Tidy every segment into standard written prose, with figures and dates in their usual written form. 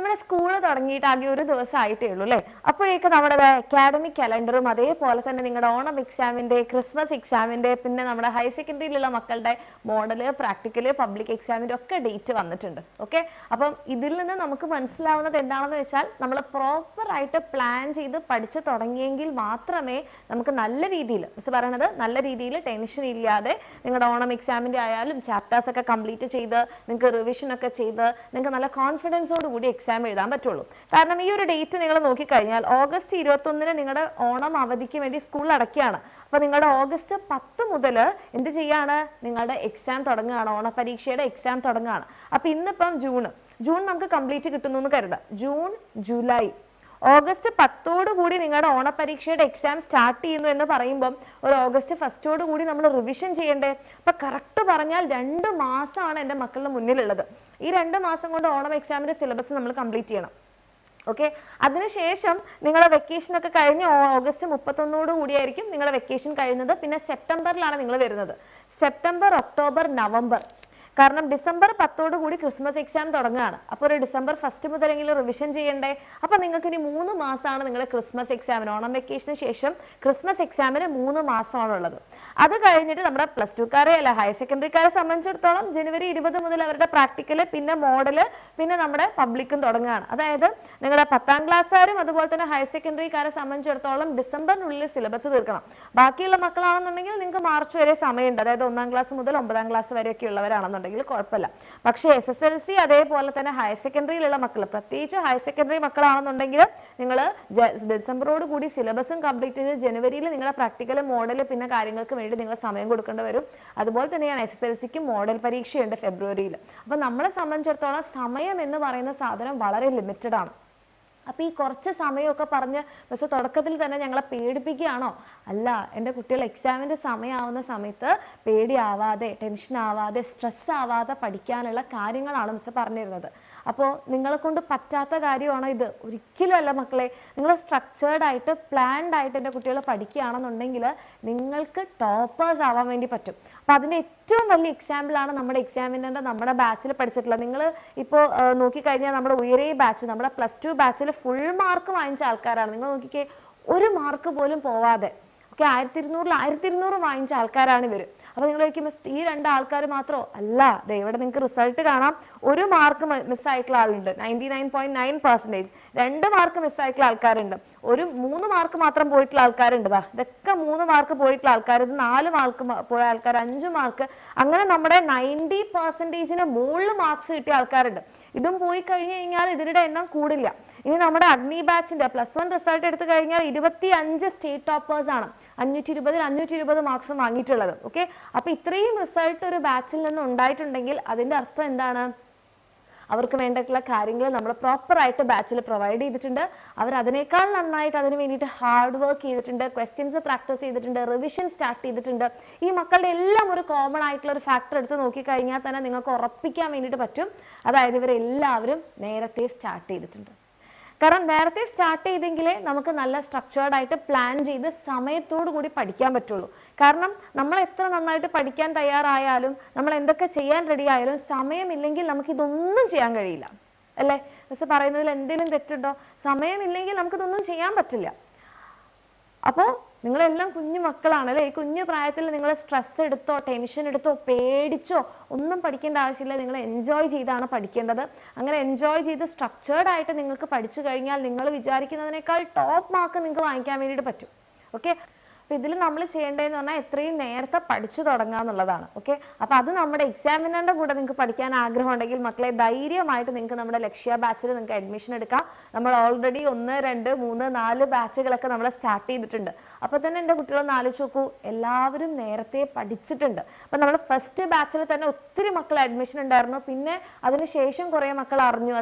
നമ്മുടെ സ്കൂൾ തുടങ്ങിയിട്ട് ആകെ ഒരു ദിവസം ആയിട്ടേ ഉള്ളൂ അല്ലേ? അപ്പോഴേക്ക് നമ്മുടെ അക്കാഡമിക് കലണ്ടറും അതേപോലെ തന്നെ നിങ്ങളുടെ ഓണം എക്സാമിന്റെ, ക്രിസ്മസ് എക്സാമിന്റെ, പിന്നെ നമ്മുടെ ഹയർ സെക്കൻഡറിയിലുള്ള മക്കളുടെ മോഡല്, പ്രാക്ടിക്കല്, പബ്ലിക് എക്സാമിന്റെ ഒക്കെ ഡേറ്റ് വന്നിട്ടുണ്ട്. ഓക്കെ, അപ്പം ഇതിൽ നിന്ന് നമുക്ക് മനസ്സിലാവുന്നത് എന്താണെന്ന് വെച്ചാൽ നമ്മൾ പ്രോപ്പറായിട്ട് പ്ലാൻ ചെയ്ത് പഠിച്ചു തുടങ്ങിയെങ്കിൽ മാത്രമേ നമുക്ക് നല്ല രീതിയിൽ, മിസ് പറയണത് നല്ല രീതിയിൽ ടെൻഷൻ ഇല്ലാതെ നിങ്ങളുടെ ഓണം എക്സാമിന്റെ ആയാലും ചാപ്റ്റേഴ്സ് ഒക്കെ കംപ്ലീറ്റ് ചെയ്ത് നിങ്ങൾക്ക് റിവിഷൻ ഒക്കെ ചെയ്ത് നിങ്ങൾക്ക് നല്ല കോൺഫിഡൻസോട് കൂടി എക്സാം എഴുതാൻ പറ്റുള്ളൂ. കാരണം ഈ ഒരു ഡേറ്റ് നിങ്ങൾ നോക്കിക്കഴിഞ്ഞാൽ ഓഗസ്റ്റ് 21 നിങ്ങളുടെ ഓണം അവധിക്ക് വേണ്ടി സ്കൂൾ അടയ്ക്കുകയാണ്. അപ്പോൾ നിങ്ങളുടെ ഓഗസ്റ്റ് 10 മുതൽ എന്ത് ചെയ്യാണ്? നിങ്ങളുടെ എക്സാം തുടങ്ങുകയാണ്, ഓണപരീക്ഷയുടെ എക്സാം തുടങ്ങുകയാണ്. അപ്പോൾ ഇന്നിപ്പം ജൂൺ നമുക്ക് കംപ്ലീറ്റ് കിട്ടുന്നു എന്ന് കരുതാം. ജൂൺ, ജൂലൈ, ഓഗസ്റ്റ് 10 കൂടി നിങ്ങളുടെ ഓണപരീക്ഷയുടെ എക്സാം സ്റ്റാർട്ട് ചെയ്യുന്നു എന്ന് പറയുമ്പം ഒരു ഓഗസ്റ്റ് 1 കൂടി നമ്മൾ റിവിഷൻ ചെയ്യണ്ടേ? അപ്പം കറക്റ്റ് പറഞ്ഞാൽ 2 മാസമാണ് എൻ്റെ മക്കളുടെ മുന്നിലുള്ളത്. ഈ 2 മാസം കൊണ്ട് ഓണം എക്സാമിൻ്റെ സിലബസ് നമ്മൾ കംപ്ലീറ്റ് ചെയ്യണം. ഓക്കെ, അതിനുശേഷം നിങ്ങളുടെ വെക്കേഷനൊക്കെ കഴിഞ്ഞ് ഓഗസ്റ്റ് 31 കൂടിയായിരിക്കും നിങ്ങളുടെ വെക്കേഷൻ കഴിയുന്നത്. പിന്നെ സെപ്റ്റംബറിലാണ് നിങ്ങൾ വരുന്നത്. September, October, November. കാരണം ഡിസംബർ 10 കൂടി ക്രിസ്മസ് എക്സാം തുടങ്ങുകയാണ്. അപ്പോൾ ഒരു ഡിസംബർ 1 മുതലെങ്കിലും റിവിഷൻ ചെയ്യണ്ടേ? അപ്പോൾ നിങ്ങൾക്ക് ഇനി 3 മാസമാണ് നിങ്ങളുടെ ക്രിസ്മസ് എക്സാമിന്, ഓണം വെക്കേഷന് ശേഷം ക്രിസ്മസ് എക്സാമിന് 3 മാസമാണുള്ളത്. അത് കഴിഞ്ഞിട്ട് നമ്മുടെ പ്ലസ് ടുക്കാരെ അല്ല ഹയർ സെക്കൻഡറിക്കാരെ സംബന്ധിച്ചിടത്തോളം ജനുവരി 20 മുതൽ അവരുടെ പ്രാക്ടിക്കല്, പിന്നെ മോഡല്, പിന്നെ നമ്മുടെ പബ്ലിക്കും തുടങ്ങുകയാണ്. അതായത് നിങ്ങളുടെ 10ാം ക്ലാസ്സുകാരും അതുപോലെ തന്നെ ഹയർ സെക്കൻഡറിക്കാരെ സംബന്ധിച്ചിടത്തോളം ഡിസംബറിനുള്ളിൽ സിലബസ് തീർക്കണം. ബാക്കിയുള്ള മക്കളാണെന്നുണ്ടെങ്കിൽ നിങ്ങൾക്ക് മാർച്ച് വരെ സമയമുണ്ട്. അതായത് 1ാം ക്ലാസ് മുതൽ 9ാം ക്ലാസ് വരെയൊക്കെ ഉള്ളവരാണെന്നുണ്ടെങ്കിൽ കുഴപ്പമില്ല. പക്ഷേ SSLC അതേപോലെ തന്നെ ഹയർ സെക്കൻഡറിയിലുള്ള മക്കൾ, പ്രത്യേകിച്ച് ഹയർ സെക്കൻഡറി മക്കളാണെന്നുണ്ടെങ്കിൽ നിങ്ങൾ ഡിസംബറോട് കൂടി സിലബസും കംപ്ലീറ്റ് ചെയ്ത് ജനുവരിയിൽ നിങ്ങളുടെ പ്രാക്ടിക്കൽ, മോഡൽ, പിന്നെ കാര്യങ്ങൾക്ക് വേണ്ടി നിങ്ങൾ സമയം കൊടുക്കേണ്ടി വരും. അതുപോലെ തന്നെയാണ് SSLCക്ക് മോഡൽ പരീക്ഷയുണ്ട് ഫെബ്രുവരിയിൽ. അപ്പോൾ നമ്മളെ സംബന്ധിച്ചിടത്തോളം സമയം എന്ന് പറയുന്ന സാധനം വളരെ ലിമിറ്റഡ് ആണ്. അപ്പോൾ ഈ കുറച്ച് സമയമൊക്കെ പറഞ്ഞ് പക്ഷേ തുടക്കത്തിൽ തന്നെ ഞങ്ങളെ പേടിപ്പിക്കുകയാണോ? അല്ല, എൻ്റെ കുട്ടികൾ എക്സാമിൻ്റെ സമയമാവുന്ന സമയത്ത് പേടിയാവാതെ, ടെൻഷൻ ആവാതെ, സ്ട്രെസ് ആവാതെ പഠിക്കാനുള്ള കാര്യങ്ങളാണ് മിസ് പറഞ്ഞിരുന്നത്. അപ്പോൾ നിങ്ങളെ കൊണ്ട് പറ്റാത്ത കാര്യമാണോ ഇത്? ഒരിക്കലും അല്ല മക്കളെ. നിങ്ങൾ സ്ട്രക്ചേർഡ് ആയിട്ട്, പ്ലാൻഡ് ആയിട്ട് എൻ്റെ കുട്ടികൾ പഠിക്കുകയാണെന്നുണ്ടെങ്കിൽ നിങ്ങൾക്ക് ടോപ്പേഴ്സ് ആവാൻ വേണ്ടി പറ്റും. അപ്പോൾ അതിൻ്റെ ഏറ്റവും വലിയ എക്സാമ്പിളാണ് നമ്മുടെ എക്സാമിൻ്റെ നമ്മുടെ ബാച്ചിൽ പഠിച്ചിട്ടുള്ളത്. നിങ്ങൾ ഇപ്പോൾ നോക്കിക്കഴിഞ്ഞാൽ നമ്മുടെ ഉയരേ ബാച്ച്, നമ്മുടെ +2 ബാച്ചിൽ ഫുൾ മാർക്ക് വാങ്ങിച്ച ആൾക്കാരാണ്. നിങ്ങൾ നോക്കിക്കേ, 1 മാർക്ക് പോലും പോവാതെ, ഓക്കെ, 1200 വാങ്ങിച്ച ആൾക്കാരാണ് ഇവർ. അപ്പോൾ നിങ്ങൾ ചോദിക്കും ഈ 2 ആൾക്കാർ മാത്രമോ? അല്ല, ഇവിടെ നിങ്ങൾക്ക് റിസൾട്ട് കാണാം. 1 മാർക്ക് മിസ്സായിട്ടുള്ള ആളുണ്ട്, 99.9%. 2 മാർക്ക് മിസ്സായിട്ടുള്ള ആൾക്കാരുണ്ട്, 3 മാർക്ക് മാത്രം പോയിട്ടുള്ള ആൾക്കാരുണ്ട്. ഇതൊക്കെ 3 മാർക്ക് പോയിട്ടുള്ള ആൾക്കാർ, ഇത് 4 മാർക്ക് പോയ ആൾക്കാർ, 5 മാർക്ക്, അങ്ങനെ നമ്മുടെ 90%-ന് മുകളിൽ മാർക്സ് കിട്ടിയ ആൾക്കാരുണ്ട്. ഇതും പോയി കഴിഞ്ഞ് കഴിഞ്ഞാൽ ഇതിരുടെ എണ്ണം കൂടില്ല. ഇനി നമ്മുടെ അഗ്നി ബാച്ചിൻ്റെ +1 റിസൾട്ട് എടുത്തു കഴിഞ്ഞാൽ 25 സ്റ്റേറ്റ് ടോപ്പേഴ്സ് ആണ്, 520 മാർക്സ് വാങ്ങിയിട്ടുള്ളത്. ഓക്കെ, അപ്പോൾ ഇത്രയും റിസൾട്ട് ഒരു ബാച്ചിൽ നിന്ന് ഉണ്ടായിട്ടുണ്ടെങ്കിൽ അതിൻ്റെ അർത്ഥം എന്താണ്? അവർക്ക് വേണ്ടിയിട്ടുള്ള കാര്യങ്ങൾ നമ്മൾ പ്രോപ്പറായിട്ട് ബാച്ചിൽ പ്രൊവൈഡ് ചെയ്തിട്ടുണ്ട്. അവർ അതിനേക്കാൾ നന്നായിട്ട് അതിന് വേണ്ടിയിട്ട് ഹാർഡ് വർക്ക് ചെയ്തിട്ടുണ്ട്, ക്വസ്റ്റ്യൻസ് പ്രാക്ടീസ് ചെയ്തിട്ടുണ്ട്, റിവിഷൻ സ്റ്റാർട്ട് ചെയ്തിട്ടുണ്ട്. ഈ മക്കളുടെ എല്ലാം ഒരു കോമൺ ആയിട്ടുള്ള ഒരു ഫാക്ടർ എടുത്ത് നോക്കിക്കഴിഞ്ഞാൽ തന്നെ നിങ്ങൾക്ക് ഉറപ്പിക്കാൻ വേണ്ടിയിട്ട് പറ്റും. അതായത് ഇവരെല്ലാവരും നേരത്തെ സ്റ്റാർട്ട് ചെയ്തിട്ടുണ്ട്. കാരണം നേരത്തെ സ്റ്റാർട്ട് ചെയ്തെങ്കിലേ നമുക്ക് നല്ല സ്ട്രക്ചേർഡ് ആയിട്ട് പ്ലാൻ ചെയ്ത് സമയത്തോടു കൂടി പഠിക്കാൻ പറ്റുള്ളൂ. കാരണം നമ്മൾ എത്ര നന്നായിട്ട് പഠിക്കാൻ തയ്യാറായാലും, നമ്മൾ എന്തൊക്കെ ചെയ്യാൻ റെഡി ആയാലും, സമയമില്ലെങ്കിൽ നമുക്കിതൊന്നും ചെയ്യാൻ കഴിയില്ല അല്ലേ? മിസ് പറയുന്നതിൽ എന്തെങ്കിലും തെറ്റുണ്ടോ? സമയമില്ലെങ്കിൽ നമുക്കിതൊന്നും ചെയ്യാൻ പറ്റില്ല. അപ്പോൾ നിങ്ങളെല്ലാം കുഞ്ഞു മക്കളാണ് അല്ലേ? ഈ കുഞ്ഞു പ്രായത്തിൽ നിങ്ങൾ സ്ട്രെസ് എടുത്തോ, ടെൻഷൻ എടുത്തോ, പേടിച്ചോ ഒന്നും പഠിക്കേണ്ട ആവശ്യമില്ല. നിങ്ങൾ എൻജോയ് ചെയ്താണ് പഠിക്കേണ്ടത്. അങ്ങനെ എൻജോയ് ചെയ്ത് സ്ട്രക്ചേർഡ് ആയിട്ട് നിങ്ങൾക്ക് പഠിച്ചു കഴിഞ്ഞാൽ നിങ്ങൾ വിചാരിക്കുന്നതിനേക്കാൾ ടോപ്പ് മാർക്ക് നിങ്ങൾക്ക് വാങ്ങിക്കാൻ വേണ്ടിയിട്ട് പറ്റും. ഓക്കെ, അപ്പോൾ ഇതിൽ നമ്മൾ ചെയ്യേണ്ടതെന്ന് പറഞ്ഞാൽ എത്രയും നേരത്തെ പഠിച്ചു തുടങ്ങുക എന്നുള്ളതാണ്. ഓക്കെ, അപ്പോൾ അത് നമ്മുടെ എക്സാമിനറിൻ്റെ കൂടെ നിങ്ങൾക്ക് പഠിക്കാൻ ആഗ്രഹം ഉണ്ടെങ്കിൽ മക്കളെ ധൈര്യമായിട്ട് നിങ്ങൾക്ക് നമ്മുടെ ലക്ഷ്യ ബാച്ചിൽ നിങ്ങൾക്ക് അഡ്മിഷൻ എടുക്കാം. നമ്മൾ ഓൾറെഡി 1, 2, 3, 4 ബാച്ചുകളൊക്കെ നമ്മൾ സ്റ്റാർട്ട് ചെയ്തിട്ടുണ്ട്. അപ്പോൾ തന്നെ എൻ്റെ കുട്ടികളൊന്ന് ആലോചിച്ച് നോക്കൂ, എല്ലാവരും നേരത്തെ പഠിച്ചിട്ടുണ്ട്. അപ്പോൾ നമ്മൾ ഫസ്റ്റ് ബാച്ചിൽ തന്നെ ഒത്തിരി മക്കൾ അഡ്മിഷൻ ഉണ്ടായിരുന്നു. പിന്നെ അതിനുശേഷം കുറേ മക്കൾ അറിഞ്ഞു,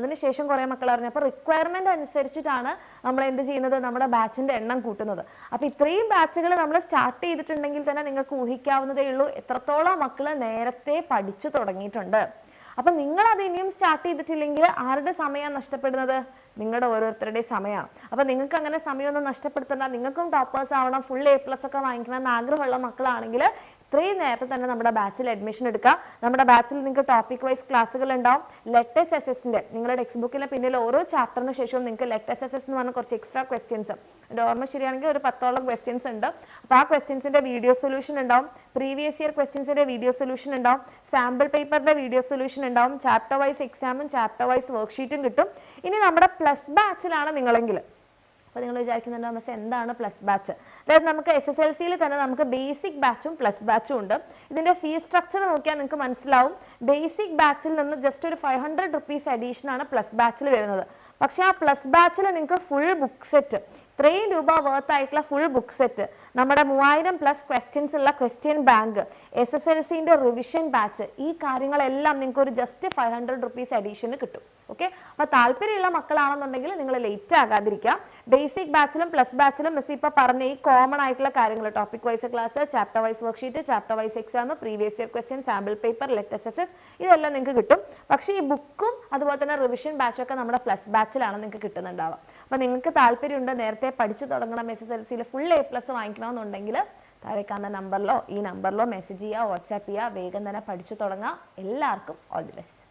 അപ്പോൾ റിക്വയർമെൻറ്റ് അനുസരിച്ചിട്ടാണ് നമ്മൾ എന്ത് ചെയ്യുന്നത്? നമ്മുടെ ബാച്ചിൻ്റെ എണ്ണം കൂട്ടുന്നത്. അപ്പോൾ ഇത്രയും ബാച്ചുകൾ നമ്മൾ സ്റ്റാർട്ട് ചെയ്തിട്ടുണ്ടെങ്കിൽ തന്നെ നിങ്ങൾക്ക് ഊഹിക്കാവുന്നതേ ഉള്ളൂ എത്രത്തോളം മക്കൾ നേരത്തെ പഠിച്ചു തുടങ്ങിയിട്ടുണ്ട്. അപ്പം നിങ്ങൾ അത് ഇനിയും സ്റ്റാർട്ട് ചെയ്തിട്ടില്ലെങ്കിൽ ആരുടെ സമയമാണ് നഷ്ടപ്പെടുന്നത്? നിങ്ങളുടെ ഓരോരുത്തരുടെയും സമയമാണ്. അപ്പം നിങ്ങൾക്ക് അങ്ങനെ സമയമൊന്നും നഷ്ടപ്പെടുത്തണ്ട. നിങ്ങൾക്കും ടോപ്പേഴ്സ് ആവണം, ഫുൾ A+ ഒക്കെ വാങ്ങിക്കണം എന്ന് ആഗ്രഹമുള്ള മക്കളാണെങ്കിൽ ഇത്രയും നേരത്തെ തന്നെ നമ്മുടെ ബാച്ചിൽ അഡ്മിഷൻ എടുക്കുക. നമ്മുടെ ബാച്ചിൽ നിങ്ങൾക്ക് ടോപ്പിക് വൈസ് ക്ലാസ്സുകൾ ഉണ്ടാവും. ലെറ്റസ് എസ് എസിൻ്റെ നിങ്ങളുടെ ടെക്സ്റ്റ് ബുക്കിലെ പിന്നിൽ ഓരോ ചാപ്റ്ററിന് ശേഷവും നിങ്ങൾക്ക് ലെറ്റസ് എസ് എസ് എന്ന് പറഞ്ഞ കുറച്ച് എക്സ്ട്രാ ക്വസ്റ്റ്യൻസ്, എൻ്റെ ഓർമ്മ ശരിയാണെങ്കിൽ ഒരു 10ഓളം ക്വസ്റ്റ്യൻസ് ഉണ്ട്. അപ്പോൾ ആ ക്വസ്റ്റ്യൻസിൻ്റെ വീഡിയോ സൊല്യൂഷൻ ഉണ്ടാവും, പ്രീവിയസ് ഇയർ ക്വസ്റ്റ്യൻസിൻ്റെ വീഡിയോ സൊല്യൂഷൻ ഉണ്ടാവും, സാമ്പിൾ പേപ്പറിൻ്റെ വീഡിയോ സൊല്യൂഷൻ ഉണ്ടാവും, ചാപ്റ്റർ വൈസ് എക്സാമും ചാപ്റ്റർ വൈസ് വർക്ക്ഷീറ്റും കിട്ടും. ഇനി നമ്മുടെ പ്ലസ് ബാച്ചിലാണ് നിങ്ങളെങ്കിൽ, അപ്പോൾ നിങ്ങൾ വിചാരിക്കുന്നുണ്ടാവും പക്ഷേ എന്താണ് പ്ലസ് ബാച്ച്? അതായത് നമുക്ക് SSLCയിൽ തന്നെ നമുക്ക് ബേസിക് ബാച്ചും പ്ലസ് ബാച്ചും ഉണ്ട്. ഇതിൻ്റെ ഫീസ് സ്ട്രക്ചർ നോക്കിയാൽ നിങ്ങൾക്ക് മനസ്സിലാവും. ബേസിക് ബാച്ചിൽ നിന്ന് ജസ്റ്റ് ഒരു 500 റുപ്പീസ് അഡീഷനാണ് പ്ലസ് ബാച്ചിൽ വരുന്നത്. പക്ഷേ ആ പ്ലസ് ബാച്ചിൽ നിങ്ങൾക്ക് ഫുൾ ബുക്ക് സെറ്റ്, ഇത്രയും രൂപ വർത്ത് ആയിട്ടുള്ള ഫുൾ ബുക്ക് സെറ്റ്, നമ്മുടെ 3000+ ക്വസ്റ്റ്യൻസ് ഉള്ള ക്വസ്റ്റ്യൻ ബാങ്ക്, SSLCൻ്റെ റിവിഷൻ ബാച്ച്, ഈ കാര്യങ്ങളെല്ലാം നിങ്ങൾക്ക് ഒരു ജസ്റ്റ് 500 റുപ്പീസ് അഡീഷന് കിട്ടും. ഓക്കെ, അപ്പോൾ താല്പര്യമുള്ള മക്കളാണെന്നുണ്ടെങ്കിൽ നിങ്ങൾ ലേറ്റ് ആകാതിരിക്കുക. ബേസിക് ബാച്ചിലും പ്ലസ് ബാച്ചിലും മിസ് ഇപ്പോൾ പറഞ്ഞ ഈ കോമൺ ആയിട്ടുള്ള കാര്യങ്ങൾ, topic wise class, chapter wise worksheet, chapter wise exam, previous year question, sample paper, let's S S, ഇതെല്ലാം നിങ്ങൾക്ക് കിട്ടും. പക്ഷേ ഈ ബുക്കും അതുപോലെ തന്നെ റിവിഷൻ ബാച്ചൊക്കെ നമ്മുടെ പ്ലസ് ബാച്ചിലാണ് നിങ്ങൾക്ക് കിട്ടുന്നുണ്ടാവുക. അപ്പോൾ നിങ്ങൾക്ക് താല്പര്യമുണ്ട്, നേരത്തെ പഠിച്ചു തുടങ്ങണം, SSLCയിൽ ഫുൾ A+ വാങ്ങിക്കണമെന്നുണ്ടെങ്കിൽ താഴെ കാണുന്ന നമ്പറിലോ ഈ നമ്പറിലോ മെസ്സേജ് ചെയ്യുക, വാട്സാപ്പ് ചെയ്യുക, വേഗം തന്നെ പഠിച്ചു തുടങ്ങുക. എല്ലാവർക്കും ഓൾ ദി ബെസ്റ്റ്.